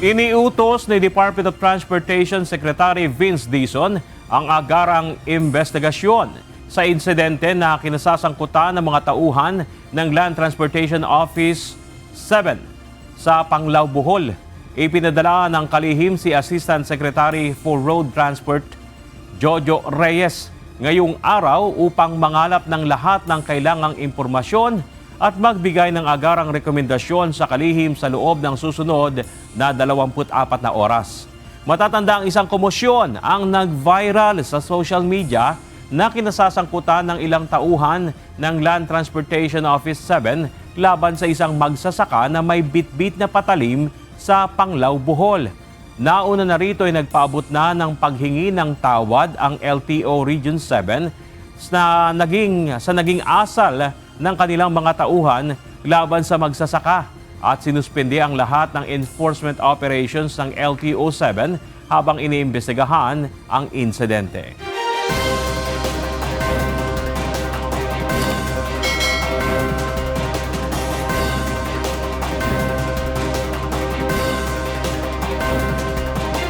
Iniutos ni Department of Transportation Secretary Vince Dizon ang agarang investigasyon sa insidente na kinasasangkutan ng mga tauhan ng Land Transportation Office 7 sa Panglao, Bohol. Ipinadala ng kalihim si Assistant Secretary for Road Transport Jojo Reyes ngayong araw upang mangalap ng lahat ng kailangang impormasyon at magbigay ng agarang rekomendasyon sa kalihim sa loob ng susunod na 24 na oras. Matatanda ang isang komosyon ang nag-viral sa social media na kinasasangkutan ng ilang tauhan ng Land Transportation Office 7 laban sa isang magsasaka na may bitbit na patalim sa Panglao, Bohol. Nauna na rito ay nagpaabot na ng paghingi ng tawad ang LTO Region 7 sa naging asal ng kanilang mga tauhan laban sa magsasaka at sinuspende ang lahat ng enforcement operations ng LTO 7 habang iniimbestigahan ang insidente.